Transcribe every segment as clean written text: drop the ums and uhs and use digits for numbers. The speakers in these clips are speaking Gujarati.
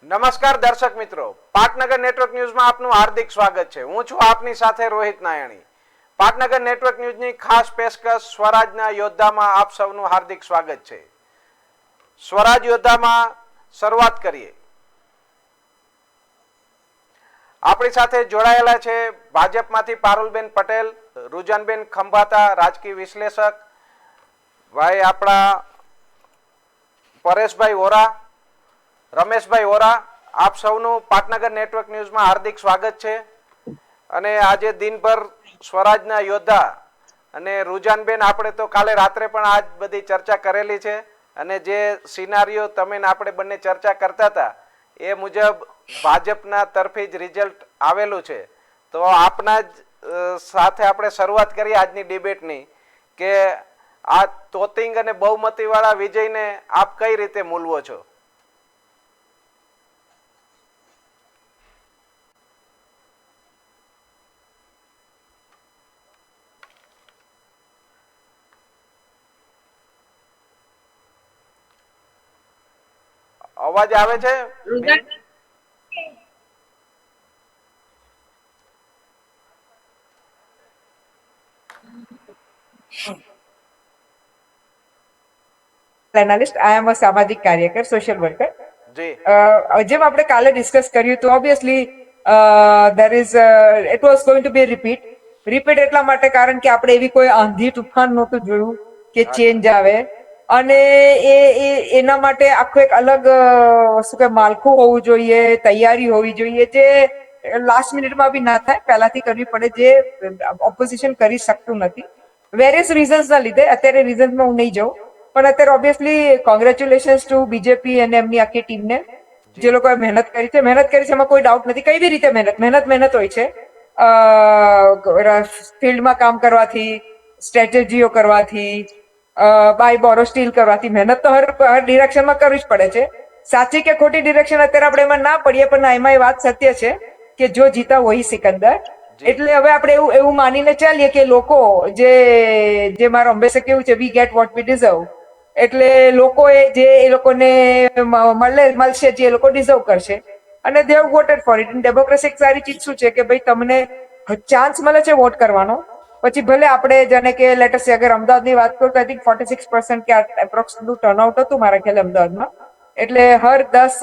નમસ્કાર દર્શક મિત્રો, પાટનગર નેટવર્ક ન્યૂઝમાં આપનું હાર્દિક સ્વાગત છે. હું છું આપની સાથે રોહિત નાયણી. પાટનગર નેટવર્ક ન્યૂઝની ખાસ પેશકશ સ્વરાજના યોદ્ધામાં આપ સૌનું હાર્દિક સ્વાગત છે. સ્વરાજ યોદ્ધામાં શરૂઆત કરીએ. આપણી સાથે જોડાયેલા છે ભાજપમાંથી પારુલબેન પટેલ, રૂજાનબેન ખંભાતા, રાજકીય વિશ્લેષક, ભાઈ આપણા પરેશભાઈ ઓરા, રમેશભાઈ ઓરા. આપ સૌનું પાટનગર નેટવર્ક ન્યૂઝમાં હાર્દિક સ્વાગત છે. અને આજે દિનભર સ્વરાજના યોદ્ધા અને રૂજાનબેન, આપણે તો કાલે રાત્રે પણ આજ બધી ચર્ચા કરેલી છે અને જે સિનારીઓ તમે આપણે બંને ચર્ચા કરતા હતા એ મુજબ ભાજપના તરફી જ રિઝલ્ટ આવેલું છે. તો આપના જ સાથે આપણે શરૂઆત કરીએ આજની ડિબેટની કે આ તોતિંગ અને બહુમતીવાળા વિજયને આપ કઈ રીતે મૂલવો છો? અવાજ આવે છે? એનાલિસ્ટ, આઈ એમ અ સામાજિક કાર્યકર, સોશિયલ વર્કર. જી, જેમ આપણે કાલે ડિસ્કસ કર્યું તો obviously there is it was going to be repeat એટલા માટે કારણ કે આપણે એવી કોઈ આંધી તુફાન નહોતું જોયું કે ચેન્જ આવે, અને એના માટે આખું એક અલગ શું કે માળખું હોવું જોઈએ, તૈયારી હોવી જોઈએ, જે લાસ્ટ મિનિટમાં બી ના થાય, પહેલાથી કરવી પડે, જે ઓપોઝિશન કરી શકતું નથી વેરિયસ રીઝન્સના લીધે. અત્યારે રીઝન્સમાં હું નહીં જાઉં, પણ અત્યારે ઓબ્વિયસલી કોંગ્રેચ્યુલેશન્સ ટુ બીજેપી અને એમની આખી ટીમને, જે લોકોએ મહેનત કરી છે એમાં કોઈ ડાઉટ નથી. કઈ બી રીતે મહેનત હોય છે. ફિલ્ડમાં કામ કરવાથી, સ્ટ્રેટેજીઓ કરવાથી, બાય બોરો સ્ટીલ કરવાથી મહેનત તો હર ડિરેક્શનમાં કરવી જ પડે છે. સાચી કે ખોટી ડિરેક્શન અત્યારે આપણે એમાં ના પડીએ, પણ એમાં એ વાત સત્ય છે કે જો જીતા વહી સિકંદર. એટલે હવે આપણે એવું માનીને ચાલીએ કે લોકો જે મારા અંબેસે કેવું છે, વી ગેટ વોટ વી ડિઝર્વ. એટલે લોકોએ જે એ લોકોને મળશે, જે એ લોકો ડિઝર્વ કરશે, અને they have voted for it. Democracy એક સારી ચીજ શું છે કે ભાઈ તમને ચાન્સ મળે છે વોટ કરવાનો, પછી ભલે આપણે જાણે કે લેટસ અગર અમદાવાદની વાત કરું તો આઈ થિંક 46% કે એપ્રોક્સ ટર્નઆઉટ હતું મારા ખ્યાલે અમદાવાદમાં. એટલે હર 10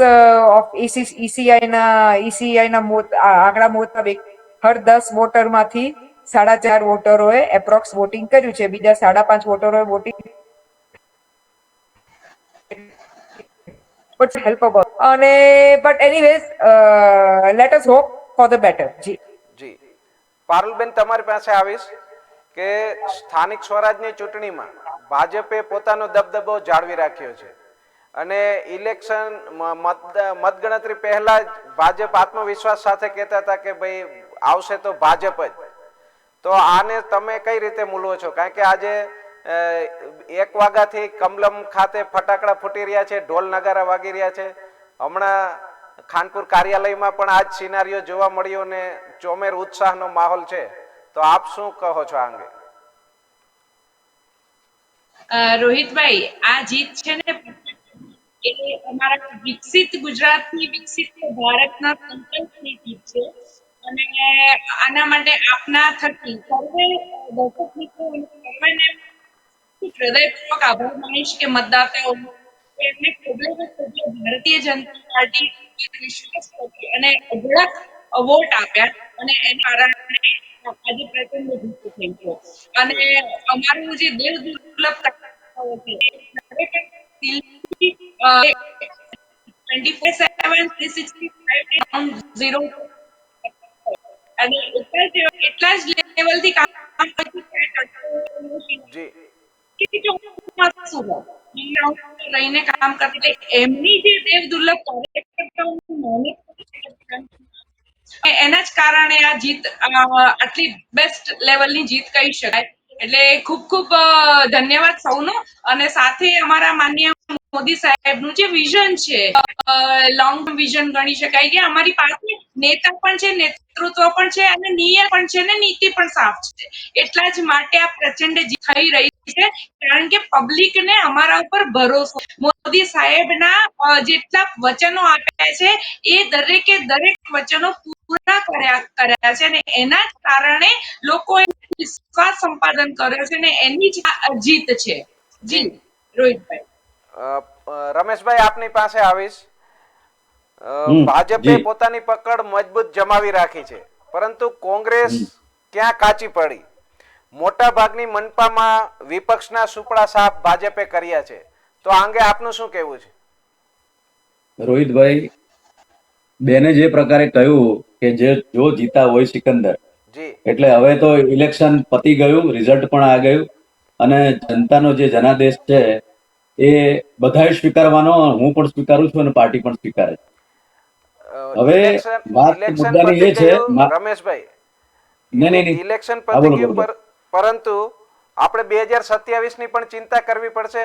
ઈસીઆઈના આંકડા મુતાબિક હર 10 વોટરમાંથી 4.5 વોટરોએ એપ્રોક્સ વોટિંગ કર્યું છે, બીજા 5.5 વોટરોએ વોટિંગ હેલ્પ અબાઉટ. અને but anyways let us hope for the better. જી જી. પારુલબેન, તમારી પાસે આવીશ કે સ્થાનિક સ્વરાજની ચૂંટણીમાં ભાજપે પોતાનો દબદબો જાળવી રાખ્યો છે અને ઇલેક્શન મતગણતરી પહેલા જ ભાજપ આત્મવિશ્વાસ સાથે કહેતા હતા કે ભાઈ આવશે તો ભાજપ જ. તો આને તમે કઈ રીતે મૂલવો છો? કારણ કે આજે 1 વાગ્યાથી કમલમ ખાતે ફટાકડા ફૂટી રહ્યા છે, ઢોલ નગારા વાગી રહ્યા છે. હમણાં ખાનપુર કાર્યાલયમાં પણ આજ સિનારીઓ જોવા મળ્યો ને ચોમેર ઉત્સાહનો માહોલ છે. તો આપ શું કહો છો આ અંગે? રોહિતભાઈ, આ જીત છે ને એ અમારા વિકસિત ગુજરાતની, વિકસિત ભારતના સંકલ્પની જીત છે. અને આના માટે આપના થકી સર્વે દર્શક મિત્રો અને સર્વેને હૃદયપૂર્વક આભાર માનીશ કે મતદાતાઓ એમને ભારતીય જનતા પાર્ટી વિશ્વાસ કરી અને અઢળક વોટ આપ્યા, અને એના કારણે આજે પ્રચંડ જીત થઈ છે. અને અમારું જે દેવ દુર્લભ અને એટલા જ લેવલથી કામ જી, રહીને કામ કરતી એમની જે દેવ દુર્લભ કાર્યકર્તાઓની એના જ કારણે આ જીત આટલી બેસ્ટ લેવલની જીત કહી શકાય. એટલે ખૂબ ખૂબ ધન્યવાદ સૌનો. અને સાથે અમારા માન્ય મોદી સાહેબનું જે વિઝન છે, લોંગ વિઝન ગણી શકાય, કે અમારી પાસે નેતા પણ છે, નેતૃત્વ પણ છે અને નિયત પણ છે ને નીતિ પણ સાફ છે. એટલા જ માટે આ પ્રચંડ જીત થઈ રહી છે, કારણ કે પબ્લિક ને અમારા ઉપર ભરોસો. મોદી સાહેબના જેટલા વચનો આપ્યા છે એ દરેકે દરેક વચનો પૂરા કર્યા છે અને એના જ કારણે લોકોએ વિશ્વાસ સંપાદન કર્યો છે અને એની જ આ જીત છે. જી રોહિતભાઈ. રમેશભાઈ આપની પાસે આવીશ. ભાજપે જી પોતાની પકડ મજબૂત જમાવી રાખી છે, પરંતુ કોંગ્રેસ ક્યાં કાચી પડી? મોટા ભાગની મનપામાં વિપક્ષના સુપડા સાફ ભાજપે કર્યા છે, તો આ અંગે આપનું શું કહેવું છે? રોહિતભાઈ, બેને જે પ્રકારે કહ્યું કે જો જીતા હોય સિકંદર, જી એટલે હવે તો ઇલેક્શન પતી ગયું, રિઝલ્ટ પણ આ ગયું અને જનતાનો જે જનાદેશ છે એ બધાએ સ્વીકારવાનો, હું પણ સ્વીકારું છું અને પાર્ટી પણ સ્વીકારે છે. હવે વાત ઇલેક્શન મુદ્દાની પતી એ છે ગયું રમેશભાઈ, નહીં નહીં નહીં ઇલેક્શન હા પતી બોલો ગયું, બોલો પરંતુ આપણે 2027 ની પણ ચિંતા કરવી પડશે.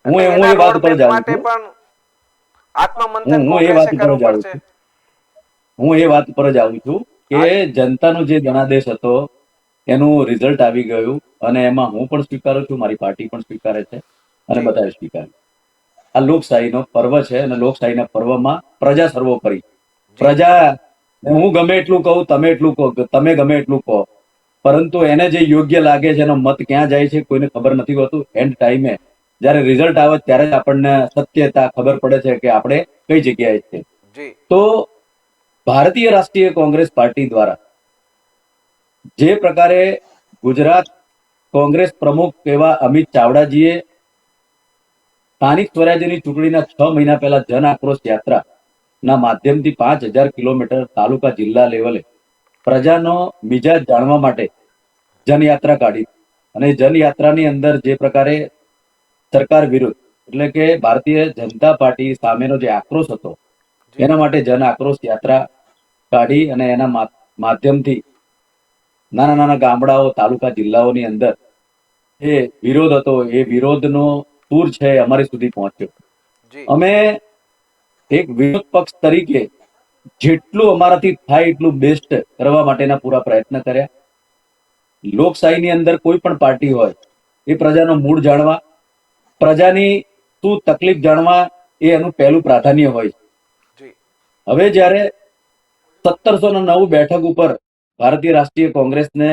હું એટલે હું એના એ વાત રોડ પર મેપ જાઉં માટે છું પણ આત્મમંથન હું એ કોંગ્રેસે વાત પર કરવું જાઉં પડશે. છું હું એ વાત પર જ આવું છું કે જનતાનો જે જનાદેશ હતો એનું રિઝલ્ટ આવી ગયું અને એમાં હું પણ સ્વીકારું છું, મારી પાર્ટી પણ સ્વીકારે છે અને જી બધાએ સ્વીકાર્યું. આ લોકશાહીનો પર્વ છે અને લોકશાહીના પર્વમાં પ્રજા સર્વોપરી. જી પ્રજા, હું ગમે એટલું કહું, તમે એટલું કહો, તમે ગમે એટલું કહો, પરંતુ એને જે યોગ્ય લાગે છે એનો મત ક્યાં જાય છે કોઈને ખબર નથી હોતું. એન્ડ ટાઈમે જયારે રિઝલ્ટ આવે ત્યારે જ આપણને સત્યતા ખબર પડે છે કે આપણે કઈ જગ્યાએ છે. જી તો ભારતીય રાષ્ટ્રીય કોંગ્રેસ પાર્ટી દ્વારા જે પ્રકારે ગુજરાત કોંગ્રેસ પ્રમુખ એવા અમિત ચાવડાજીએ સ્થાનિક સ્વરાજ્યની ચૂંટણીના 6 મહિના પહેલા જન આક્રોશ યાત્રા ના માધ્યમથી 5,000 કિલોમીટર તાલુકા જિલ્લા લેવલે પ્રજાનો મિજાજ જાણવા માટે જનયાત્રા કાઢી અને જનયાત્રાની અંદર જે પ્રકારે સરકાર વિરુદ્ધ એટલે કે ભારતીય જનતા પાર્ટી સામેનો જે આક્રોશ હતો જી એના માટે જન આક્રોશ યાત્રા કાઢી અને એના માધ્યમથી નાના નાના ગામડાઓ, તાલુકા, જિલ્લાઓની અંદર એ વિરોધ હતો, એ વિરોધનો સૂર છે અમારી સુધી પહોંચ્યો. જી અમે એક વિરોધ પક્ષ તરીકે જેટલું અમારાથી થાય એટલું બેસ્ટ કરવા માટેના પૂરા પ્રયત્ન કર્યા. લોકશાહીની અંદર કોઈ પણ પાર્ટી હોય એ પ્રજાનો મૂળ જાણવા, પ્રજાની શું તકલીફ જાણવા એ એનું પહેલું પ્રાધાન્ય હોય. જી હવે જ્યારે 1709 બેઠક ઉપર ભારતીય રાષ્ટ્રીય કોંગ્રેસને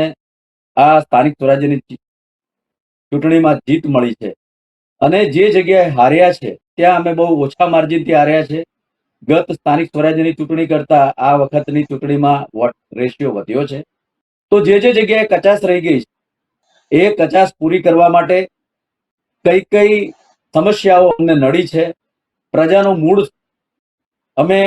આ સ્થાનિક સ્વરાજ્યની ચૂંટણીમાં જીત મળી છે અને જે જગ્યાએ હાર્યા છે ત્યાં અમે બહુ ઓછા માર્જિનથી હાર્યા છે. ગત સ્થાનિક સ્વરાજ્યની ચૂંટણી કરતા આ વખતની ચૂંટણીમાં વોટ રેશિયો વધ્યો છે. તો જે જગ્યાએ કચાશ રહી ગઈ છે એ કચાશ પૂરી કરવા માટે કઈ કઈ સમસ્યાઓ અમને નડી છે, પ્રજાનું મૂળ અમે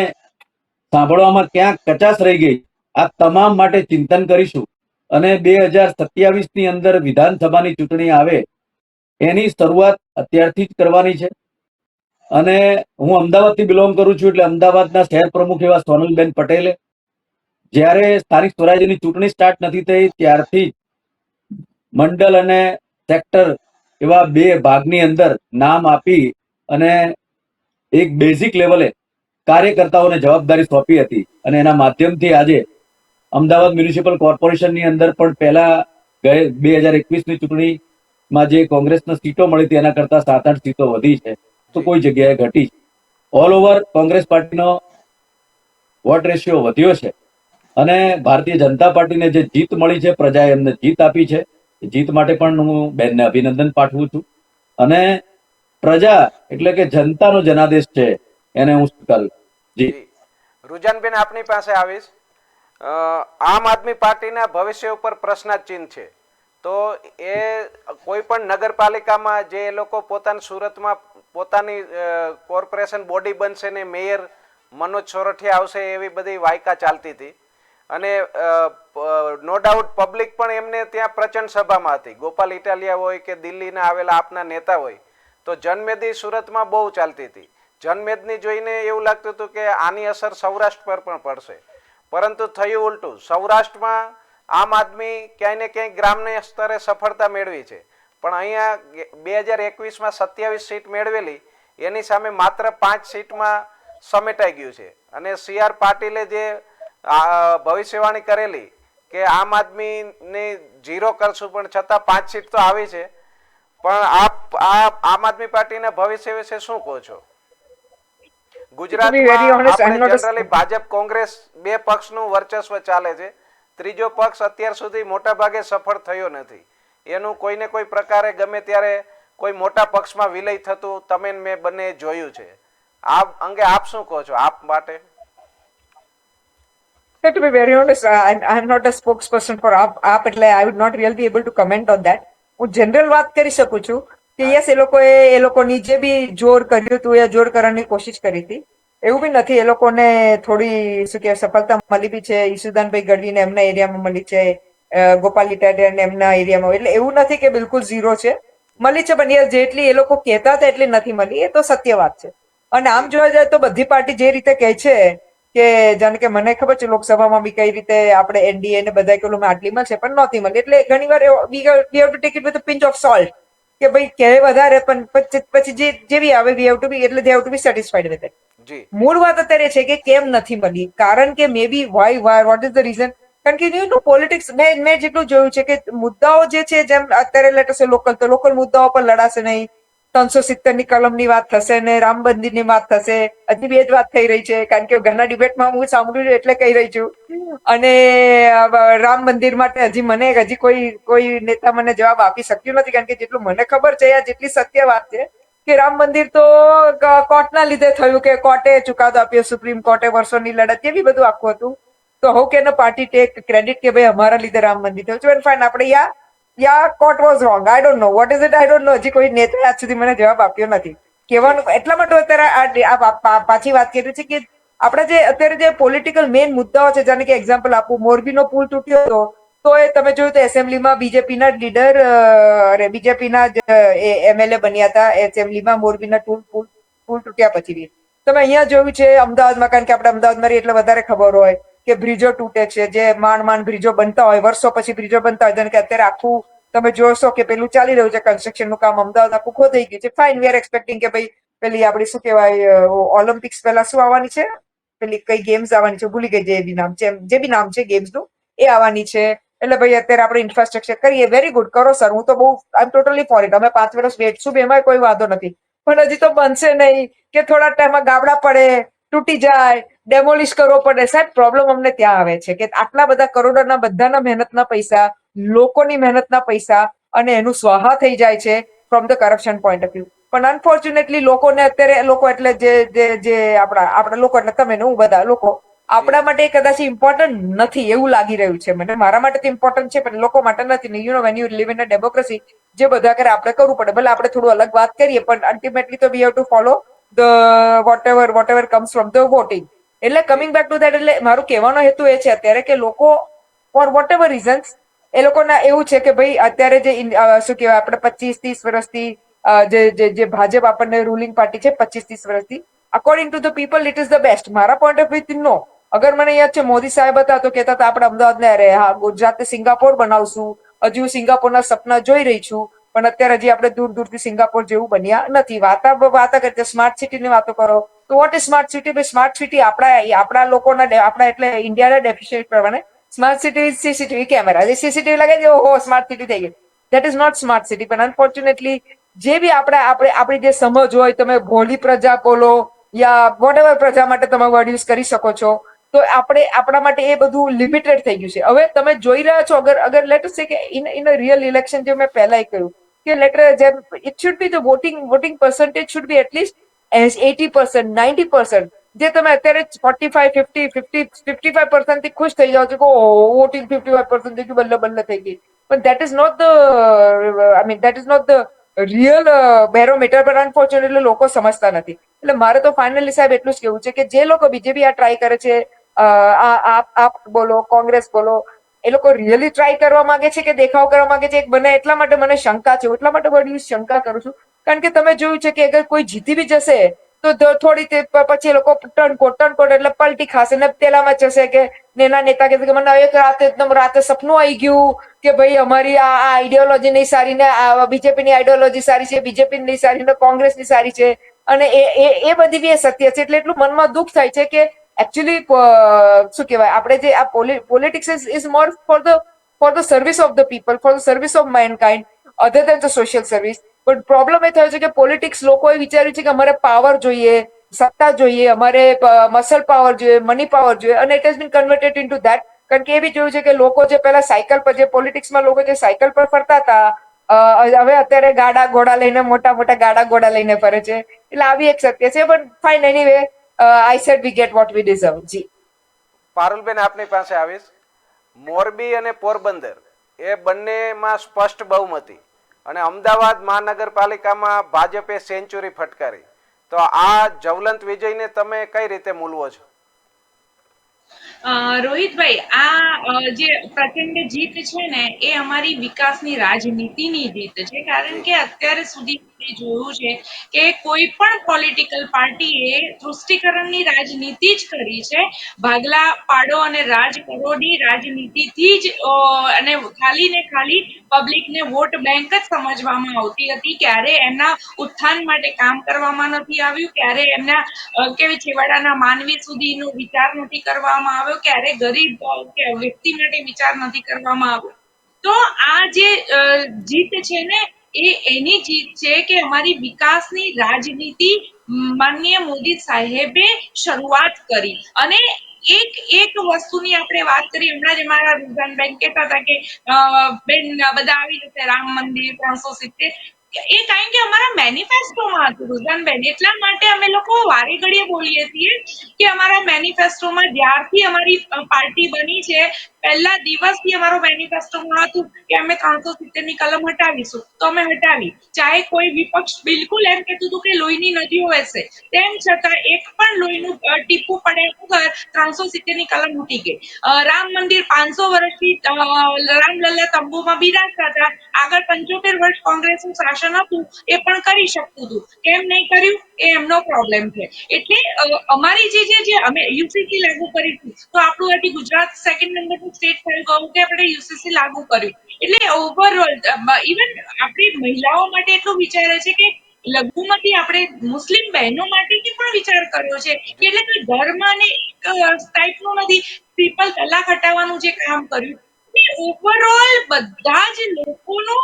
સાંભળવામાં ક્યાં કચાશ રહી ગઈ, આ તમામ માટે ચિંતન કરીશું અને 2027 ની અંદર વિધાનસભાની ચૂંટણી આવે એની શરૂઆત અત્યારથી જ કરવાની છે. અને હું અમદાવાદથી બિલોંગ કરું છું એટલે અમદાવાદના શહેર પ્રમુખ એવા સોનલબેન પટેલે જ્યારે સ્થાનિક સ્વરાજ્યની ચૂંટણી સ્ટાર્ટ નથી થઈ ત્યારથી મંડળ અને સેક્ટર એવા બે ભાગની અંદર નામ આપી અને એક બેઝિક લેવલે કાર્યકર્તાઓને જવાબદારી સોંપી હતી અને એના માધ્યમથી આજે અમદાવાદ મ્યુનિસિપલ કોર્પોરેશનની અંદર પણ પહેલા 2021ની ચૂંટણીમાં જે કોંગ્રેસને સીટો મળી હતી એના કરતા 7-8 સીટો વધી છે, તો કોઈ જગ્યાએ ઘટી છે. ઓલ ઓવર કોંગ્રેસ પાર્ટીનો વોટ રેશિયો વધ્યો છે અને ભારતીય જનતા પાર્ટીને જે જીત મળી છે, પ્રજાએ એમને જીત આપી છે, જીત માટે પણ હું બેનને અભિનંદન પાઠવું છું અને પ્રજા એટલે કે જનતાનો જનાદેશ છે એને હું સ્વીકારું. જી રુજાનબેન આપની પાસે આવીશ. આમ આદમી પાર્ટીના ભવિષ્ય ઉપર પ્રશ્નાચિહ્ન છે, તો એ કોઈ પણ નગરપાલિકામાં જે એ લોકો પોતાના સુરતમાં પોતાની કોર્પોરેશન બોડી બનશે ને મેયર મનોજ સોરઠિયા આવશે એવી બધી વાયકા ચાલતી હતી અને નો ડાઉટ પબ્લિક પણ એમને ત્યાં પ્રચંડ સભામાં હતી. ગોપાલ ઇટાલિયા હોય કે દિલ્હીના આવેલા આપના નેતા હોય, તો જનમેદની સુરતમાં બહુ ચાલતી હતી. જનમેદની જોઈને એવું લાગતું હતું કે આની અસર સૌરાષ્ટ્ર પર પણ પડશે, પરંતુ થયું ઉલટું. સૌરાષ્ટ્રમાં આમ આદમી ક્યાંય ને ક્યાંય ગ્રામ્ય સ્તરે સફળતા મેળવી છે, પણ અહીંયા 2021માં 27 સીટ મેળવેલી, એની સામે માત્ર 5 સીટમાં સમેટાઈ ગયું છે. અને CR પાટીલે જે ભવિષ્યવાણી કરેલી કે આમ આદમીને 0 કરશું પણ છતાં 5 સીટ તો આવી છે, પણ આમ આદમી પાર્ટીના ભવિષ્ય વિશે શું કહો છો? ગુજરાતમાં આપણે જનરલી ભાજપ કોંગ્રેસ બે પક્ષનું વર્ચસ્વ ચાલે છે. ત્રીજો પક્ષ અત્યાર સુધી મોટા ભાગે સફળ થયો નથી. એનું કોઈને કોઈ પ્રકારે ગમે ત્યારે કોઈ મોટા પક્ષમાં વિલય થતું તમે મેં બંને જોયું છે. આ અંગે આપ શું કહો છો? આપ માટે To be very honest, I'm not a spokesperson for AAP, એટલે I would not really be able to comment on that. હું જનરલ વાત કરી શકું છું કે યસ, એ લોકોની જે બી જોર કર્યું હતું એ જોર કરવાની કોશિશ કરી હતી. એવું બી નથી, એ લોકોને થોડી શું કે સફળતા મળી બી છે. ઈસુદાનભાઈ ગઢવીને એમના એરિયામાં મળી છે, ગોપાલ ઇટાલિયાને એમના એરિયામાં. એટલે એવું નથી કે બિલકુલ 0 છે, મળી છે, પણ યસ જેટલી એ લોકો કહેતા હતા એટલી નથી મળી. એ તો સત્ય વાત છે. અને આમ જોવા જાય તો બધી પાર્ટી જે રીતે કહે છે કે જાણે કે મને ખબર છે લોકસભામાં બી કઈ રીતે આપણે NDA ને બધા કેલું આટલીમાં છે પણ નહોતી મળી. એટલે ઘણી વાર we have to take it with pinch of salt કે ભાઈ કહે વધારે પણ પછી જેવી આવે વી હેવ ટુ બી, એટલે they have to be satisfied with it. મૂળ વાત અત્યારે છે કે કેમ નથી મળી, કારણ કે may be why what is the reason? કારણ કે યુ નો પોલિટિક્સ મેં જેટલું જોયું છે કે મુદ્દાઓ જે છે, જેમ અત્યારે લેટસ લોકલ, તો લોકલ મુદ્દાઓ પર લડાશે નહીં. 370 ની કલમની વાત થશે ને રામ મંદિરની વાત થશે. હજી બે જ વાત થઈ રહી છે, કારણ કે ઘણા ડિબેટમાં હું સાંભળ્યું એટલે કહી રહી છું. અને રામ મંદિર માટે હજી કોઈ નેતા મને જવાબ આપી શક્યું નથી, કારણ કે જેટલું મને ખબર છે યા જેટલી સત્ય વાત છે કે રામ મંદિર તો કોર્ટના લીધે થયું, કે કોર્ટે ચુકાદો આપ્યો, સુપ્રીમ કોર્ટે વર્ષોની લડત, એવી બધું આખું હતું. તો how can a party take credit કે ભાઈ અમારા લીધે રામ મંદિર થયું છે? ફાઇન, આપણે યા court was wrong, I don't know what is it, I don't know. હજી કોઈ નેતાએ આજ સુધી મને જવાબ આપ્યો નથી. કહેવાનું એટલા માટે અત્યારે પાછી વાત કરી છે કે આપણે જે અત્યારે જે પોલિટિકલ મેઇન મુદ્દાઓ છે, જાણે કે એક્ઝામ્પલ આપું, મોરબીનો પુલ તૂટ્યો હતો તો એ તમે જોયું તો એસેમ્બલીમાં બીજેપીના લીડર બીજેપીના જ MLA બન્યા હતા એસેમ્બલીમાં, મોરબીના પુલ તૂટ્યા પછી. તમે અહીંયા જોયું છે અમદાવાદમાં, કારણ કે આપણે અમદાવાદમાં એટલે વધારે ખબર હોય કે બ્રિજો તૂટે છે, જે માંડ બ્રિજો બનતા હોય, વર્ષો પછી બ્રિજો બનતા હોય. જેને કે અત્યારે આખું તમે જોશો કે પેલું ચાલી રહ્યું છે કન્સ્ટ્રક્શન નું કામ, અમદાવાદ આખું ખોદાઈ ગયું છે. ફાઇન, વી આર એક્સપેક્ટિંગ કે ભાઈ પેલી આપડી શું કહેવાય ઓલિમ્પિક્સ પહેલા શું આવવાની છે, પેલી કઈ ગેમ્સ આવવાની છે, ભૂલી ગઈ, જે બી નામ છે ગેમ્સ નું, એ આવવાની છે. એટલે ભાઈ અત્યારે આપણે ઇન્ફ્રાસ્ટ્રક્ચર કરીએ, વેરી ગુડ, કરો સર, હું તો બહુ આઈ એમ ટોટલી ફોર ઇટ. અમે 5 વર્ષ બેઠશું, એમાં કોઈ વાંધો નથી, પણ હજી તો બનશે નહીં કે થોડા ટાઈમમાં ગાબડા પડે, તૂટી જાય, ડેમોલિશ કરવો પડે. સાહેબ, પ્રોબ્લેમ અમને ત્યાં આવે છે કે આટલા બધા કરોડોના બધાના મહેનતના પૈસા, લોકોની મહેનતના પૈસા, અને એનું સ્વાહા થઈ જાય છે from the corruption point of view. પણ અનફોર્ચ્યુનેટલી લોકોને અત્યારે લોકો એટલે જે આપણા લોકો એટલે તમે ને હું બધા લોકો આપણા માટે કદાચ ઇમ્પોર્ટન્ટ નથી એવું લાગી રહ્યું છે મને. મારા માટે તો ઇમ્પોર્ટન્ટ છે પણ લોકો માટે નથી. You know when you live in a democracy, જે બધા કરે આપણે કરવું પડે. ભલે આપણે થોડું અલગ વાત કરીએ પણ અલ્ટિમેટલી તો we have to follow the what ever comes from the voting. એટલે કમિંગ બેક ટુ દેટ, એટલે મારું કહેવાનો હેતુ એ છે અત્યારે કે લોકો ફોર વોટ એવર રીઝન્સ એ લોકોના એવું છે કે ભાઈ અત્યારે જે શું કહેવાય આપણે 25-30 વર્ષથી જે ભાજપ આપણને રૂલિંગ પાર્ટી છે 25-30 વર્ષથી, according to the people it is the best. મારા પોઈન્ટ ઓફ વ્યૂ નો. અગર મને યાદ છે મોદી સાહેબ હતા તો કહેતા હતા આપણે અમદાવાદને અરે હા ગુજરાતને સિંગાપોર બનાવશું. હજુ સિંગાપોરના સપના જોઈ રહી છું, પણ અત્યારે હજી આપણે દૂરથી સિંગાપોર જેવું બન્યા નથી. વાતા કરતા સ્માર્ટ સિટીની વાતો કરો તો what is smart city? Smart city આપણા લોકોના આપણા એટલે ઇન્ડિયાના ડેફિનેશન પ્રમાણે સ્માર્ટ સિટી CCTV કેમેરા, જે CCTV લગાવી દે ઓહો સ્માર્ટ સિટી થઈ ગઈ. That is not smart city. પણ અનફોર્ચ્યુનેટલી જે બી આપણી જે સમજ હોય, તમે ભોળી પ્રજા બોલો યા વોટ એવર પ્રજા માટે તમે વર્ડ યુઝ કરી શકો છો, તો આપણા માટે એ બધું લિમિટેડ થઈ ગયું છે. હવે તમે જોઈ રહ્યા છો, અગર લેટ અસ સે કે ઇન અ રિયલ ઇલેક્શન, જે મેં પહેલા કહ્યું કે જેમ it should be the voting percentage should be at least 80%, 90%. જે તમે અત્યારે 45, 50, 55% થી ખુશ થઈ જાઓ છો કે વોટિંગ 55% થઈ ગયું, બલ્લે થઈ ગઈ. પણ that is not the real barometer. પણ અનફોર્ચ્યુનેટલી લોકો સમજતા નથી. એટલે મારે તો ફાઇનલી સાહેબ એટલું જ કેવું છે કે જે લોકો બીજેપી આ ટ્રાય કરે છે, આપ બોલો, કોંગ્રેસ બોલો, એ લોકો રિયલી ટ્રાય કરવા માંગે છે કે દેખાવ કરવા માંગે છે? બને એટલા માટે મને શંકા છે, એટલા માટે વર્ડ શંકા કરું છું, કારણ કે તમે જોયું છે કે અગર કોઈ જીતી બી જશે તો થોડી પછી એ લોકો ટર્નકોટ એટલે પલટી ખાશે ને પેલામાં જશે કે એના નેતા કે મને એક રાતે સપનું આવી ગયું કે ભાઈ અમારી આ આઈડિયોલોજી નહીં સારી ને બીજેપી ની આઈડિયોલોજી સારી છે, બીજેપી નહીં સારી ને કોંગ્રેસ ની સારી છે, અને એ બધી બી એ સત્ય છે. એટલે એટલું મનમાં દુઃખ થાય છે કે એકચ્યુઅલી શું કહેવાય, આપણે જે આ politics is more for the service of the people, for the service of mankind, other than the social service. પણ પ્રોબ્લેમ એ થયો છે કે પોલિટિક્સ લોકોએ વિચાર્યું છે કે અમારે પાવર જોઈએ, સત્તા જોઈએ, અમારે મસલ પાવર જોઈએ, મની પાવર જોઈએ, અને it has been converted in two that. કારણ કે એ બી જોયું છે કે લોકો જે પેલા સાયકલ પર, જે પોલિટિક્સમાં લોકો જે સાયકલ પર ફરતા હતા, હવે અત્યારે ગાડા ઘોડા લઈને, મોટા મોટા ગાડા ઘોડા લઈને ફરે છે. એટલે આવી એક સત્ય છે. But fine, anyway, I said we get what we deserve. જી પારુલબેન, આપની પાસે આવીશ. મોરબી અને પોરબંદર એ બંનેમાં સ્પષ્ટ બહુમતી, અને અમદાવાદ મહાનગરપાલિકામાં ભાજપે સેન્ચુરી ફટકારી. તો આ જ્વલંત વિજયને તમે કઈ રીતે મૂલવો છો? રોહિતભાઈ, આ જે પ્રચંડ જીત છે ને, એ અમારી વિકાસની રાજનીતિની જીત છે. કારણ જી કે અત્યાર સુધી આપણે જોયું છે કે કોઈ પણ પોલિટિકલ પાર્ટીએ તૃષ્ટિકરણની રાજનીતિ જ કરી છે. ભાગલા પાડો અને રાજ કરોની રાજનીતિથી જ, અને ખાલી ને ખાલી પબ્લિકને વોટ બેંક જ સમજવામાં આવતી હતી. ક્યારે એમના ઉત્થાન માટે કામ કરવામાં નથી આવ્યું, ક્યારે એમના કેવી છેવાડાના માનવી સુધીનો વિચાર નથી કરવામાં આવ્યો, ક્યારે ગરીબ કે વ્યક્તિ માટે વિચાર નથી કરવામાં આવ્યો. તો આ જે જીત છે ને, એ એની જીત છે કે અમારી વિકાસની રાજનીતિ માનનીય મોદી સાહેબે શરૂઆત કરી. અને એક વસ્તુની આપણે વાત કરી, હમણાં જ અમારા રૂઝાનબેન કહેતા હતા કે બેન બધા આવી જશે, રામ મંદિર 370, એ કારણ કે અમારા મેનિફેસ્ટોમાં હતું રૂઝાનબેન. એટલા માટે અમે લોકો વારે ઘડીએ બોલીએ છીએ કે અમારા મેનિફેસ્ટોમાં જ્યારથી અમારી પાર્ટી બની છે, પહેલા દિવસથી અમારો મેનિફેસ્ટોમાં હતું કે અમે 370 ની કલમ હટાવીશું. તો અમે હટાવી. ચાહે કોઈ વિપક્ષ બિલકુલ એમ કહેતું હતું કે લોહીની નદીઓ વહેશે, તેમ છતાં એક પણ લોહીનું ટીપું પડે વગર 370 ની કલમ ઉઠી ગઈ. રામ મંદિર 500 વર્ષથી રામલલ્લા તંબુમાં બિરાજતા હતા. આગળ 75 વર્ષ કોંગ્રેસનું શાસન હતું, એ પણ કરી શકતું હતું. કેમ નહીં કર્યું, એ એમનો પ્રોબ્લેમ છે. એટલે અમારી જે અમે યુસીસી લાગુ કરીશું, તો આપણું હજી ગુજરાત સેકન્ડ નંબરનું સ્ટેટ થયું ગયું કે આપણે યુસીસી લાગુ કર્યું. એટલે ઓવરઓલ ઇવન આપણી મહિલાઓ માટે એટલું વિચારે છે કે લઘુમતી આપણે મુસ્લિમ બહેનો માટે પણ વિચાર કર્યો છે. એટલે કોઈ ધર્મ અને એક ટાઈપનું નથી. ટ્રિપલ તલાક હટાવવાનું જે કામ કર્યું, ઓવરઓલ બધા જ લોકોનો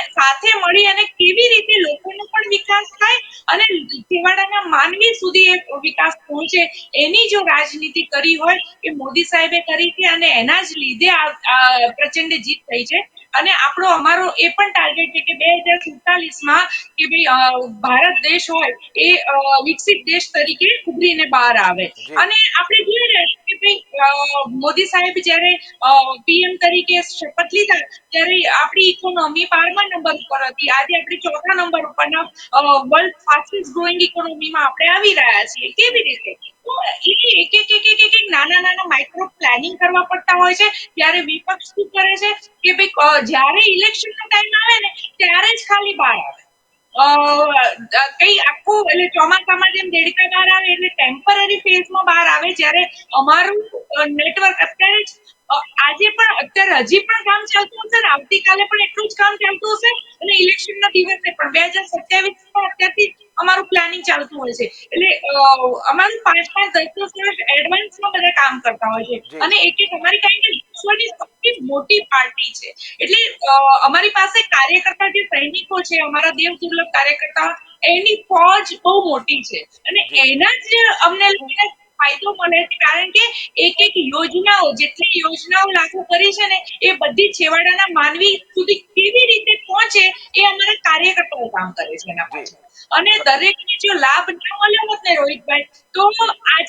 સાથે મળી અને કેવી રીતે લોકોનો પણ વિકાસ થાય અને છેવાડાના માનવી સુધી એ વિકાસ પહોંચે, એની જો રાજનીતિ કરી હોય એ મોદી સાહેબે કરી છે. અને એના જ લીધે આ પ્રચંડ જીત થઈ છે. અને અમારો એ પણ ટાર્ગેટ છે કે 2047માં કે ભાઈ ભારત દેશ હોય એ વિકસિત દેશ તરીકે ઉભરીને બહાર આવે. જી અને આપણે જોઈએ ને કે ભાઈ મોદી સાહેબ જયારે પીએમ તરીકે શપથ લીધા, ત્યારે આપણી ઇકોનોમી 12મા નંબર ઉપર હતી. આજે આપણે 4થા નંબર ઉપરના વર્લ્ડ ફાસ્ટેસ્ટ ગ્રોઈંગ ઇકોનોમીમાં આપણે આવી રહ્યા છીએ. કેવી રીતે? તો એક નાના માઇક્રો પ્લાનિંગ કરવા પડતા હોય છે. ત્યારે વિપક્ષ શું કરે છે કે ભાઈ જ્યારે ઇલેક્શનનો ટાઈમ આવે ને, ત્યારે જ ખાલી બહાર આવે. કઈ આખું એટલે ચોમાસામાં જેમ દેડકા બહાર આવે એટલે ટેમ્પરરી ફેઝમાં બહાર આવે. જ્યારે અમારું નેટવર્ક આજે પણ અત્યારે હજી પણ કામ ચાલતું હશે ને, આવતીકાલે પણ એટલું જ કામ ચાલતું હશે, અને ઇલેક્શન ના દિવસે પણ 2027 પણ અત્યારથી અમારું પ્લાનિંગ ચાલતું હોય છે. એટલે અમારું 5-10 વર્ષ એડવાન્સમાં બધા કામ કરતા હોય છે. જી અને અમારી કારણ કે વિશ્વની સૌથી મોટી પાર્ટી છે. એટલે અમારી પાસે કાર્યકર્તા જે સૈનિકો છે, અમારા દેવ દુર્લભ કાર્યકર્તા, એની ફોજ બહુ મોટી છે. અને જી એના જ અમને ફાયદો મળે છે. કારણ કે એક યોજનાઓ, જેટલી યોજનાઓ લાગુ કરી છે ને, એ બધી છેવાડાના માનવી સુધી કેવી રીતે પહોંચે, એ અમારા કાર્યકર્તાઓ કામ કરે છે એના જી પાછળ. અને દરેકને જો લાભ ના મળ્યો હોત ને રોહિતભાઈ, તો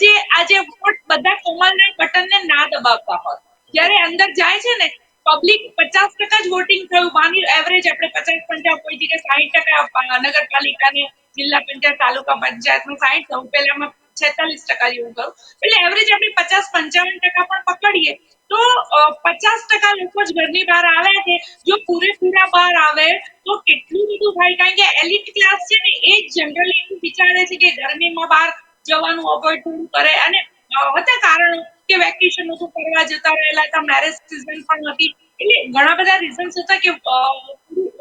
જી આજે વોટ બધા કોમલના બટનને ના દબાવતા હોત. જી જ્યારે અંદર જાય છે ને, પબ્લિક 50% જ વોટિંગ થયું. માની એવરેજ આપણે 50-50, કોઈ જગ્યાએ 60% નગરપાલિકાને, જિલ્લા પંચાયત, તાલુકા પંચાયતનું 60 થયું, પેલામાં 46% જેવું થયું. એટલે એવરેજ આપણે 50-55% પણ પકડીએ તો 50% લોકો જ ઘરની બહાર આવ્યા છે. જો પૂરેપૂરા બહાર આવે તો કેટલું બધું થાય. કારણ કે એલિટ ક્લાસ છે ને, એ જનરલી એવું વિચારે છે કે ગરમીમાં બહાર જવાનું અવોઇડ થોડું કરે. અને હતા કારણો કે વેકેશન હતું, ફરવા જતા રહેલા હતા, મેરેજ સિઝન પણ હતી. એટલે ઘણા બધા રીઝન્સ હતા કે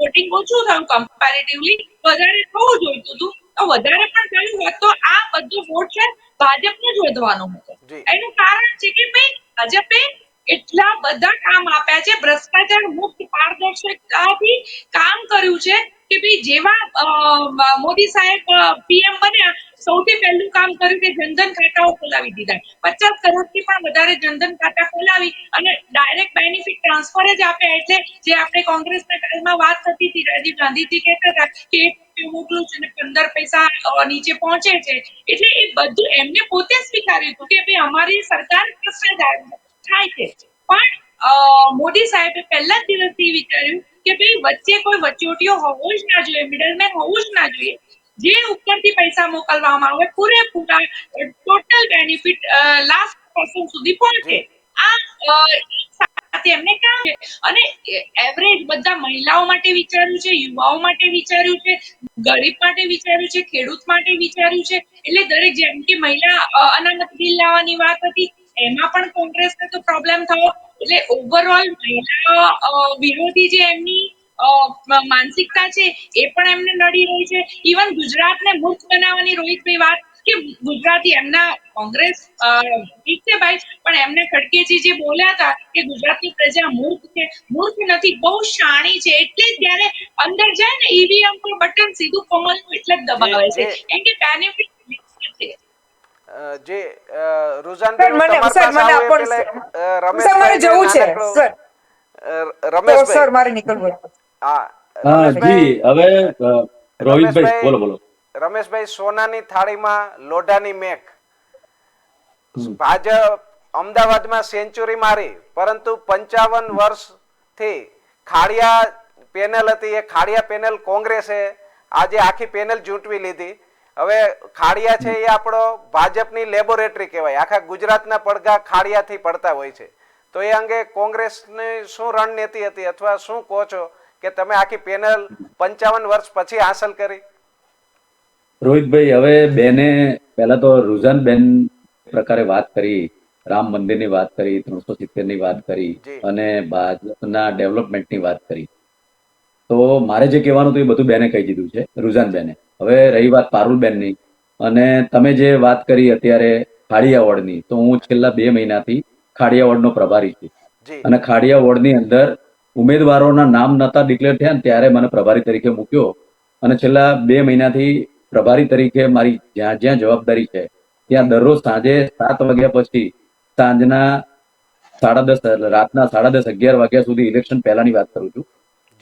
વોટિંગ ઓછું થયું કમ્પેરેટિવલી, વધારે થવું જોઈતું હતું, તો વધારે પણ થયું હોત તો આ બધો વોટ છે ભાજપને જ વધવાનો હતો. જી એનું કારણ છે કે ભાઈ ભાજપે એટલા બધા કામ આપ્યા છે, ભ્રષ્ટાચાર મુક્ત પારદર્શકતાથી કામ કર્યું છે કે ભાઈ જેવા મોદી સાહેબ પીએમ બન્યા, સૌથી પહેલું કામ કર્યું કે જનધન ખાતાઓ ખોલાવી દીધા, 50 કરોડથી પણ વધારે જનધન ખાતા ખોલાવી અને ડાયરેક્ટ બેનિફિટ ટ્રાન્સફર જ આપ્યા. એટલે જે આપણે કોંગ્રેસના કાળમાં વાત થતી હતી, રાજીવ ગાંધીજી કહેતા હતા કે 1 રૂપિયો મોકલું છું અને 15 પૈસા નીચે પહોંચે છે, એટલે એ બધું એમને પોતે સ્વીકાર્યું હતું કે ભાઈ અમારી સરકાર ભ્રષ્ટાચાર થાય છે. પણ મોદી સાહેબે પહેલા જ દિવસથી વિચાર્યું કે ભાઈ વચ્ચે કોઈ વચોટિયો હોવો જ ના જોઈએ, મિડલમેન હોવું જ ના જોઈએ. જે ઉપરથી પૈસા મોકલવામાં આવે પૂરેપૂરા ટોટલ બેનિફિટ લાસ્ટ પર્સન સુધી પહોંચે. જી આ સાથે એમને કામ છે અને એવરેજ બધા મહિલાઓ માટે વિચાર્યું છે, યુવાઓ માટે વિચાર્યું છે, ગરીબ માટે વિચાર્યું છે, ખેડૂત માટે વિચાર્યું છે. એટલે દરેક, જેમ કે મહિલા અનામત બિલ લાવવાની વાત હતી, એમાં પણ કોંગ્રેસને તો પ્રોબ્લેમ થયો. એટલે ઓવરઓલ મહિલા વિરોધી જે એમની માનસિકતા છે એ પણ એમને નડી રહી છે. ઇવન ગુજરાતને મૂર્ખ બનાવવાની રોહિતભાઈ વાત કે ગુજરાતી એમના કોંગ્રેસ ઠીક છે ભાઈ, પણ એમને ખડકેજી જે બોલ્યા હતા કે ગુજરાતની પ્રજા મૂર્ખ છે, મૂર્ખ નથી, બહુ શાણી છે. એટલે જ્યારે અંદર જાય ને ઈવીએમ પર બટન સીધું કમલનું એટલે જ દબાવે છે, કેમ કે બેનિફિટ છે. જે રુઝાનબેન સર, તમારી સર, પાસે મને આવું એ આપણ પેલા સર, મારે રમેશભાઈ જવું છે નાનકડો સર. તો રમેશભાઈ સર મારે નીકળવું. હા હા જી, રમેશભાઈ હવે રોહિતભાઈ રમેશભાઈ બોલો. રમેશભાઈ, સોનાની થાળીમાં લોઢાની મેક. ભાજપ અમદાવાદમાં સેન્ચુરી મારી, પરંતુ 55 વર્ષથી ખાડિયા પેનલ હતી, એ ખાડિયા પેનલ કોંગ્રેસે આજે આખી પેનલ ચૂંટવી લીધી. હવે ખાડિયા છે એ આપણો ભાજપની લેબોરેટરી કહેવાય, આખા ગુજરાતના પડઘા ખાડિયાથી પડતા હોય છે. તો એ અંગે કોંગ્રેસની શું રણનીતિ હતી અથવા શું કહો છો કે તમે આખી પેનલ 55 વર્ષ પછી હાંસલ કરી? રોહિતભાઈ, હવે બેને પહેલા તો રુઝાનબેન પ્રકારે વાત કરી, રામ મંદિરની વાત કરી, 370 ની વાત કરી જી અને ભાજપના ડેવલપમેન્ટની વાત કરી. તો મારે જે કહેવાનું હતું એ બધું બેને કહી દીધું છે, રુઝાનબેને. હવે રહી વાત પારુલબેનની, અને તમે જે વાત કરી અત્યારે ખાડિયા વોર્ડની, તો હું છેલ્લા 2 મહિનાથી ખાડિયા વોર્ડનો પ્રભારી છું. જી અને ખાડિયા વોર્ડની અંદર ઉમેદવારોના નામ નતા ડિક્લેર થયા ને ત્યારે મને પ્રભારી તરીકે મૂક્યો, અને છેલ્લા 2 મહિનાથી પ્રભારી તરીકે મારી જ્યાં જ્યાં જવાબદારી છે ત્યાં દરરોજ સાંજે 7 વાગ્યા પછી સાંજના 10:30, રાતના 10:30, 11 વાગ્યા સુધી, ઇલેક્શન પહેલાની વાત કરું છું,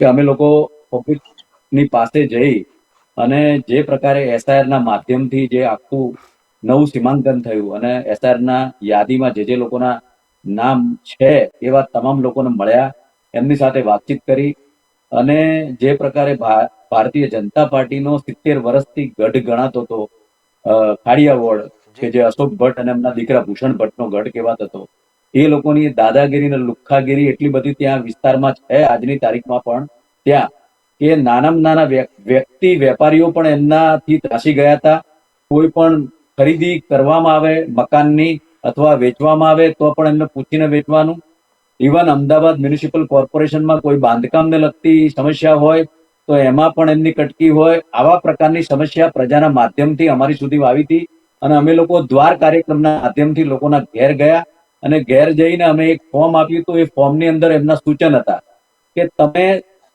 કે અમે લોકો પબ્લિકની પાસે જઈ અને જે પ્રકારે એસઆઈઆર ના માધ્યમથી જે આખું નવું સીમાંકન થયું અને એસઆઈઆર ના યાદીમાં જે લોકોના નામ છે એવા તમામ લોકોને મળ્યા, એમની સાથે વાતચીત કરી, અને જે પ્રકારે ભારતીય જનતા પાર્ટીનો 70 વર્ષથી ગઢ ગણાતો હતો ખાડિયા વોર્ડ, કે જે અશોક ભટ્ટ અને એમના દીકરા ભૂષણ ભટ્ટનો ગઢ કહેવાતો હતો, એ લોકોની દાદાગીરી અને લુખ્ખાગીરી એટલી બધી ત્યાં વિસ્તારમાં છે આજની તારીખમાં પણ ત્યાં, કે નાનામાં નાના વ્યક્તિ વેપારીઓ પણ એમનાથી ત્રાસી ગયા હતા. કોઈ પણ ખરીદી કરવામાં આવે મકાનની અથવા વેચવામાં આવે તો પણ એમને પૂછીને વેચવાનું. ઇવન અમદાવાદ મ્યુનિસિપલ કોર્પોરેશનમાં કોઈ બાંધકામને લગતી સમસ્યા હોય તો એમાં પણ એમની કટકી હોય. આવા પ્રકારની સમસ્યા પ્રજાના માધ્યમથી અમારી સુધી આવી હતી, અને અમે લોકો દ્વાર કાર્યક્રમના માધ્યમથી લોકોના ઘેર ગયા, અને ઘેર જઈને અમે એક ફોર્મ આપ્યું હતું. એ ફોર્મની અંદર એમના સૂચન હતા કે તમે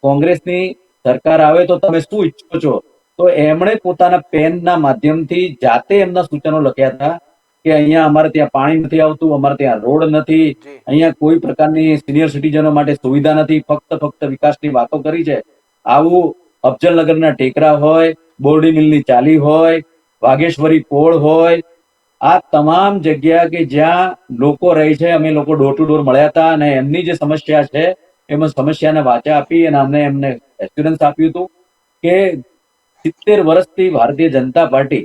કોંગ્રેસની સરકાર આવે તો તમે શું ઈચ્છો છો. તો એમણે પોતાના પેનના માધ્યમથી જાતે એમના સૂચનો લખ્યા હતા કે અહીંયા અમારે ત્યાં પાણી નથી આવતું, અમારે ત્યાં રોડ નથી, જી અહીંયા કોઈ પ્રકારની સિનિયર સિટીઝનો માટે સુવિધા નથી, ફક્ત વિકાસની વાતો કરી છે. આવું અફજલનગરના ટેકરા હોય, બોરડી મિલની ચાલી હોય, વાઘેશ્વરી પોળ હોય, આ તમામ જગ્યા કે જ્યાં લોકો રહે છે, અમે લોકો ડોર ટુ ડોર મળ્યા હતા અને એમની જે સમસ્યા છે એમાં સમસ્યાને વાચા આપી અને અમને એમને એસ્યુરન્સ આપ્યું હતું કે 70 વર્ષથી ભારતીય જનતા પાર્ટી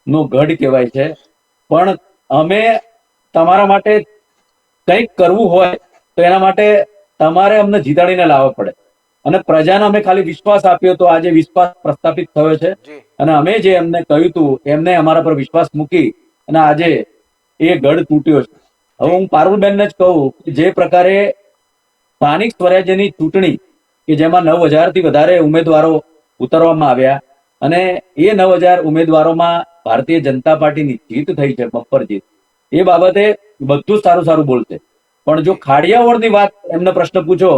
નો ગઢ કહેવાય છે, પણ અમે તમારા માટે કંઈક કરવું હોય તો એના માટે તમારે અમને જીતાડીને લાવવા પડે. અને પ્રજાને અમે ખાલી વિશ્વાસ આપ્યો તો આજે વિશ્વાસ પ્રસ્થાપિત થયો છે, જી અને અમે જે એમને કહ્યું હતું એમને અમારા પર વિશ્વાસ મૂકી અને આજે એ ગઢ તૂટ્યો છે. હવે હું પારુલબેનને જ કહું કે જે પ્રકારે સ્થાનિક સ્વરાજ્યની ચૂંટણી કે જેમાં 9,000 થી વધારે ઉમેદવારો ઉતારવામાં આવ્યા અને એ 9,000 ઉમેદવારોમાં ભારતીય જનતા પાર્ટીની જીત થઈ છે, બમ્પર જીત. એ બાબતે બધું જ સારું બોલશે. પણ જો ખાડિયાઓળની વાત એમને પ્રશ્ન પૂછો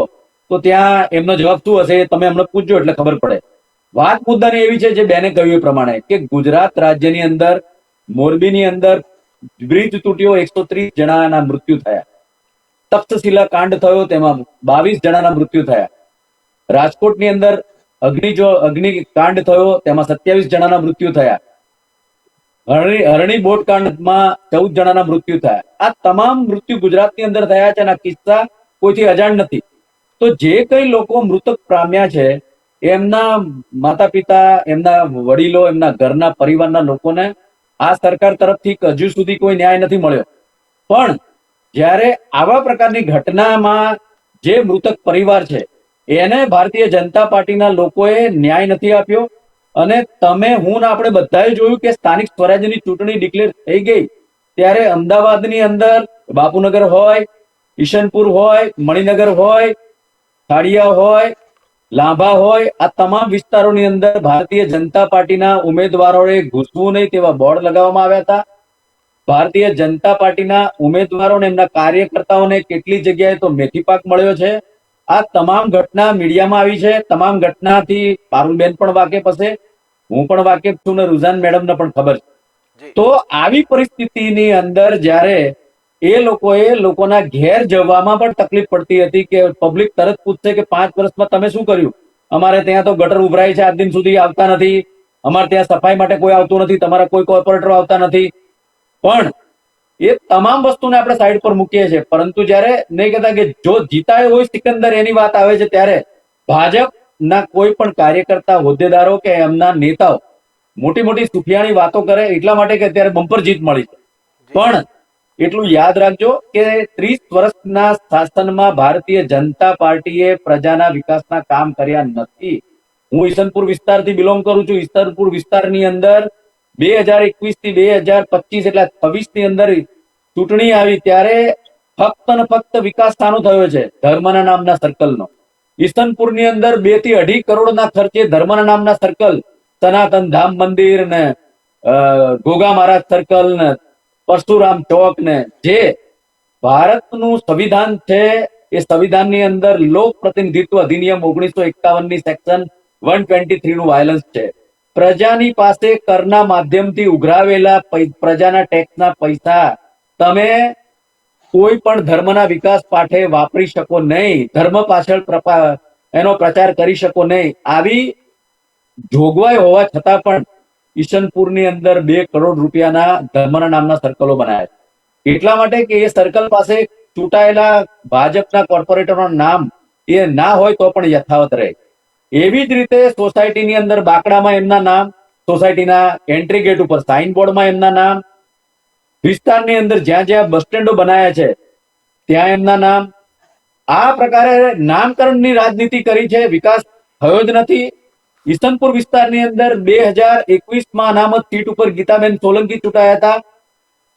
તો ત્યાં એમનો જવાબ શું હશે એ તમે એમને પૂછજો એટલે ખબર પડે. વાત મુદ્દાની એવી છે, જે બેને કહ્યું એ પ્રમાણે, કે ગુજરાત રાજ્યની અંદર મોરબીની અંદર બ્રિજ તૂટ્યો, 130 જણાના મૃત્યુ થયા. તક્ષશિલા કાંડ થયો, તેમાં 22 જણાના મૃત્યુ થયા. રાજકોટની અંદર અગ્નિકાંડ થયો, તેમાં 27 જણાના મૃત્યુ થયા. હરણી બોટ કાંડમાં 14 જણાના મૃત્યુ થયા. આ તમામ મૃત્યુ ગુજરાતની અંદર થયા છે અને આ કિસ્સા કોઈથી અજાણ નથી. તો જે કઈ લોકો મૃતક પામ્યા છે એમના માતા પિતા, એમના વડીલો, એમના ઘરના પરિવારના લોકોને આ સરકાર તરફથી હજુ સુધી કોઈ ન્યાય નથી મળ્યો. પણ જ્યારે આવા પ્રકારની ઘટનામાં જે મૃતક પરિવાર છે એને ભારતીય જનતા પાર્ટીના લોકોએ ન્યાય નથી આપ્યો. અને તમે, હું ને આપણે બધાએ જોયું કે સ્થાનિક સ્વરાજ્યની ચૂંટણી ડિક્લેર થઈ ગઈ ત્યારે અમદાવાદની અંદર બાપુનગર હોય, ઈશનપુર હોય, મણિનગર હોય, ખાડિયા હોય, લાંભા હોય, આ તમામ વિસ્તારોની અંદર ભારતીય જનતા પાર્ટીના ઉમેદવારોએ ઘૂસવું નહીં તેવા બોર્ડ લગાવવામાં આવ્યા હતા. ભારતીય જનતા પાર્ટીના ઉમેદવારોને, એમના કાર્યકર્તાઓને કેટલી જગ્યાએ તો મેથી પાક મળ્યો છે. આ તમામ ઘટના મીડિયામાં આવી છે. તમામ ઘટનાથી પારુલબેન પણ વાકેફ હશે, હું પણ વાકેફ છું ને રુઝાન મેડમને પણ ખબર છે. તો આવી પરિસ્થિતિની અંદર જ્યારે એ લોકોના ઘેર જવામાં પણ તકલીફ પડતી હતી કે પબ્લિક તરત પૂછશે કે 5 વર્ષમાં તમે શું કર્યું? અમારે ત્યાં તો ગટર ઉભરાય છે, આજ દિન સુધી આવતા નથી. અમારે ત્યાં સફાઈ માટે કોઈ આવતું નથી, તમારા કોઈ કોર્પોરેટરો આવતા નથી. પણ એ તમામ વસ્તુને આપણે સાઈડ પર મૂકીએ છીએ. પરંતુ જ્યારે નહીં કહેતા કે જો જીતાય હોય સિકંદર એની વાત આવે છે ત્યારે ભાજપના કોઈ પણ કાર્યકર્તા, હોદ્દેદારો કે એમના નેતાઓ મોટી સુફિયાણી વાતો કરે એટલા માટે કે અત્યારે બમ્પર જીત મળી છે. પણ એટલું યાદ રાખજો કે 30 વર્ષના શાસનમાં ભારતીય જનતા પાર્ટીએ પ્રજાના વિકાસના કામ કર્યા નથી. હું ઈસનપુર વિસ્તારથી બિલોંગ કરું છું. ઈસનપુર વિસ્તારની અંદર 2021 થી 2025 એટલે 26 ની અંદર ચૂંટણી આવી ત્યારે ફક્ત ને ફક્ત વિકાસ શાનો થયો છે? ધર્મના નામના સર્કલનો. ઈસનપુરની અંદર 2 થી 2.5 કરોડના ખર્ચે ધર્મના નામના સર્કલ, સનાતન ધામ મંદિર ને ગોગા મહારાજ સર્કલ ને પરશુરામ ચોક ને, જે ભારતનું સંવિધાન છે એ સંવિધાનની અંદર લોક પ્રતિનિધિત્વ અધિનિયમ 1951 ની સેક્શન 123 નું વાયલન્સ છે. પ્રજાની પાસે કરના માધ્યમથી ઉઘરાવેલા પ્રજાના ટેક્સના પૈસા તમે કોઈ પણ ધર્મના વિકાસ પાઠે વાપરી શકો નહીં, ધર્મ પાછળ એનો પ્રચાર કરી શકો નહીં. આવી જોગવાઈ હોવા છતાં પણ ઈશનપુરની અંદર 2 કરોડ રૂપિયાના ધર્મના નામના સર્કલો બનાવ્યા. એટલા માટે કે એ સર્કલ પાસે ચૂંટાયેલા ભાજપના કોર્પોરેટરોના નામ એ ના હોય તો પણ યથાવત રહે. એવી જ રીતે સોસાયટીની અંદર બાકડામાં એમના નામ, સોસાયટીના એન્ટ્રી ગેટ ઉપર સાઇન બોર્ડમાં એમના નામ, વિસ્તારની અંદર જ્યાં જ્યાં બસ સ્ટેન્ડો બનાયા છે ત્યાં એમના નામ. આ પ્રકારે નામકરણની રાજનીતિ કરી છે, વિકાસ થયો જ નથી. ઈસનપુર વિસ્તારની અંદર 2021માં અનામત સીટ ઉપર ગીતાબેન સોલંકી ચૂંટાયા હતા.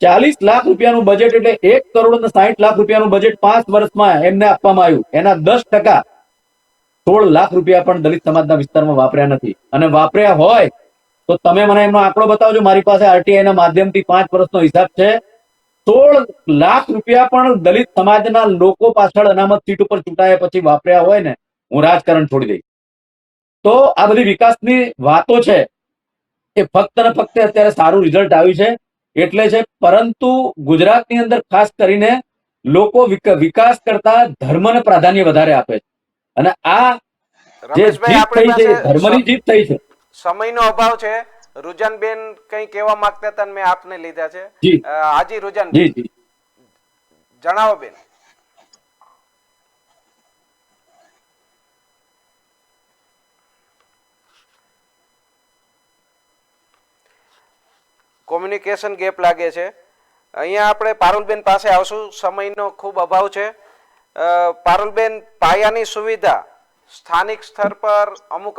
40 લાખ રૂપિયાનું બજેટ એટલે 1 કરોડ અને 60 લાખ રૂપિયાનું બજેટ 5 વર્ષમાં એમને આપવામાં આવ્યું. એના 10% 16 લાખ રૂપિયા પણ દલિત સમાજના વિસ્તારમાં વાપર્યા નથી. અને વાપર્યા હોય તો તમે મને એમનો આંકડો બતાવજો. મારી પાસે આરટીઆઈ ના માધ્યમથી 5 વર્ષનો હિસાબ છે. 16 લાખ રૂપિયા પણ દલિત સમાજના લોકો પાછળ અનામત સીટ ઉપર ચૂંટાયા પછી વાપર્યા હોય ને, હું રાજકારણ છોડી દઈશ. તો આ બધી વિકાસની વાતો છે એ ફક્ત ને ફક્ત અત્યારે સારું રિઝલ્ટ આવ્યું છે એટલે છે. પરંતુ ગુજરાતની અંદર ખાસ કરીને લોકો વિકાસ કરતા ધર્મને પ્રાધાન્ય વધારે આપે છે. અને આ જે જીત થઈ છે ધર્મની જીત થઈ છે. સમયનો અભાવ છે. રુજાનબેન કંઈ કહેવા માંગતા હતા, મેં આપને લીધા છે. હાજી રુજાન, જણાવો બેન. કોમ્યુનિકેશન ગેપ લાગે છે. અહીંયા આપણે પારુલબેન પાસે આવશું, સમયનો ખૂબ અભાવ છે. પારુલબેન, પાયાની સુવિધા સ્થાનિક સ્તર પર અમુક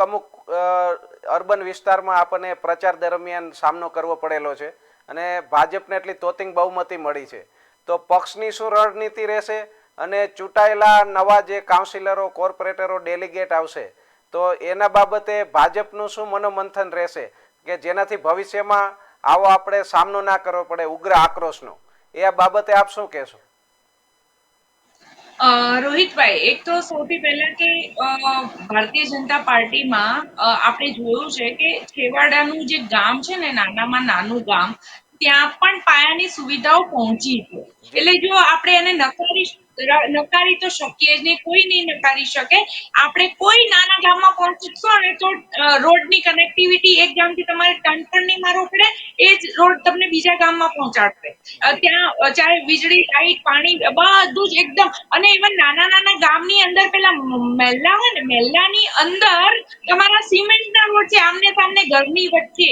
અર્બન વિસ્તારમાં આપણને પ્રચાર દરમિયાન સામનો કરવો પડેલો છે અને ભાજપને એટલી તોતિંગ બહુમતી મળી છે. તો પક્ષની શું રણનીતિ રહેશે અને ચૂંટાયેલા નવા જે કાઉન્સિલરો, કોર્પોરેટરો, ડેલિગેટ આવશે તો એના બાબતે ભાજપનું શું મનોમંથન રહેશે કે જેનાથી ભવિષ્યમાં આવો આપણે સામનો ના કરવો પડે ઉગ્ર આક્રોશનો? એ આ બાબતે આપ શું કહેશો? રોહિતભાઈ, એક તો સૌથી પહેલા કે ભારતીય જનતા પાર્ટીમાં આપણે જોયું છે કે છેવાડાનું જે ગામ છે ને, નાનામાં નાનું ગામ, ત્યાં પણ પાયાની સુવિધાઓ પહોંચી છે. એટલે જો આપણે એને નકારી તો શકીએ જ નહીં, કોઈ નહીં નકારી શકે. આપણે કોઈ નાના ગામમાં પહોંચશો ને તો રોડની કનેક્ટિવિટી એક ગામથી તમારે ટન પણ નહીં મારવો પડે, એ જ રોડ તમને બીજા ગામમાં પહોંચાડશે. ત્યાં ચાહે વીજળી, લાઈટ, પાણી બધું જ એકદમ. અને ઇવન નાના નાના ગામની અંદર પેલા મહેલા હોય ને, મહેલાની અંદર તમારા સિમેન્ટના રોડ છે, આમને સામને ઘરની વચ્ચે.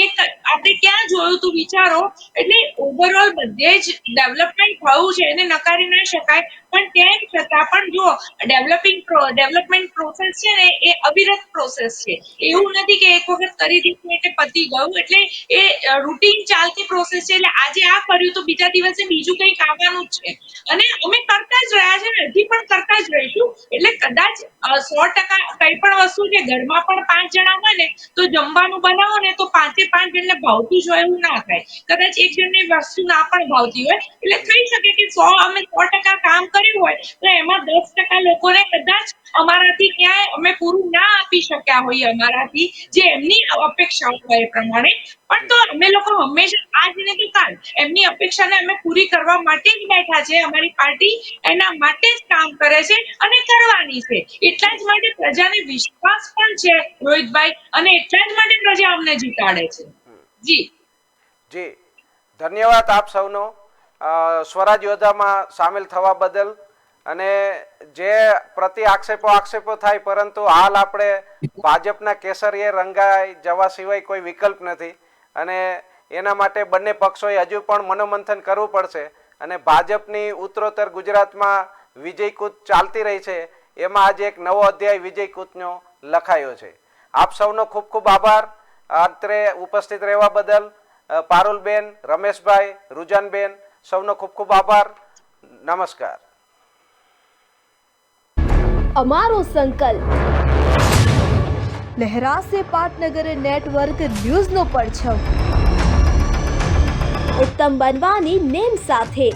એક આપણે ક્યાં જોયું તું વિચારો. એટલે ઓવરઓલ બધે જ ડેવલપમેન્ટ થયું છે, એને નકારી ના શકાય. પણ તેમ છતાં પણ જો ડેવલપમેન્ટ પ્રોસેસ છે ને, એ અવિરત પ્રોસેસ છે. એવું નથી કે એક વખત કરી દીધું એટલે પતી ગયું. એટલે એ રૂટીન ચાલતી પ્રોસેસ છે. એટલે આજે આ કર્યું તો બીજા દિવસે બીજું કંઈક આવવાનું જ છે. અને અમે કરતા જ રહ્યા છે ને, હજી પણ કરતા જ રહીશું. એટલે કદાચ 100% કઈ પણ વસ્તુ છે, ઘરમાં પણ 5 જણા હોય ને તો જમવાનું બનાવો ને તો 5 જણને ભાવતું જ હોય એવું ના થાય. કદાચ એક જણને વસ્તુ ના પણ ભાવતી હોય. એટલે થઈ શકે કે અમે 100% કામ કર્યું હોય તો એમાં 10% લોકોને કદાચ અમારાથી ક્યાંય અમે પૂરું ના આપી શક્યા હોઈએ, અમારાથી જે એમની અપેક્ષાઓ હોય એ પ્રમાણે. પણ તો અમે લોકો હંમેશા આજ ને તો કાલ એમની અપેક્ષાને અમે પૂરી કરવા માટે જ બેઠા છે. અમારી પાર્ટી એના માટે જ કામ કરે છે અને કરવાની છે. એટલા જ માટે પ્રજાને વિશ્વાસ પણ છે રોહિતભાઈ, અને એટલા જ માટે પ્રજા અમને જીતાડે છે. જી, ધન્યવાદ આપ સૌનો સ્વરાજ યોદ્ધામાં સામેલ થવા બદલ. અને જે પ્રતિ આક્ષેપો થાય, પરંતુ હાલ આપણે ભાજપના કેસરીએ રંગાઈ જવા સિવાય કોઈ વિકલ્પ નથી. અને એના માટે બંને પક્ષોએ હજુ પણ મનોમંથન કરવું પડશે. અને ભાજપની ઉત્તરોત્તર ગુજરાતમાં વિજયકૂચ ચાલતી રહી છે, એમાં આજે એક નવો અધ્યાય વિજયકૂચનો લખાયો છે. આપ સૌનો ખૂબ ખૂબ આભાર અત્રે ઉપસ્થિત રહેવા બદલ. પારુલબેન, રમેશભાઈ, રૂજાનબેન, સૌનો ખૂબ ખૂબ આભાર. નમસ્કાર. અમારો સંકલ્પ લહેરાશે પાટનગર નેટવર્ક ન્યૂઝનો પરછમ ઉત્તમ બનવાની નેમ સાથે.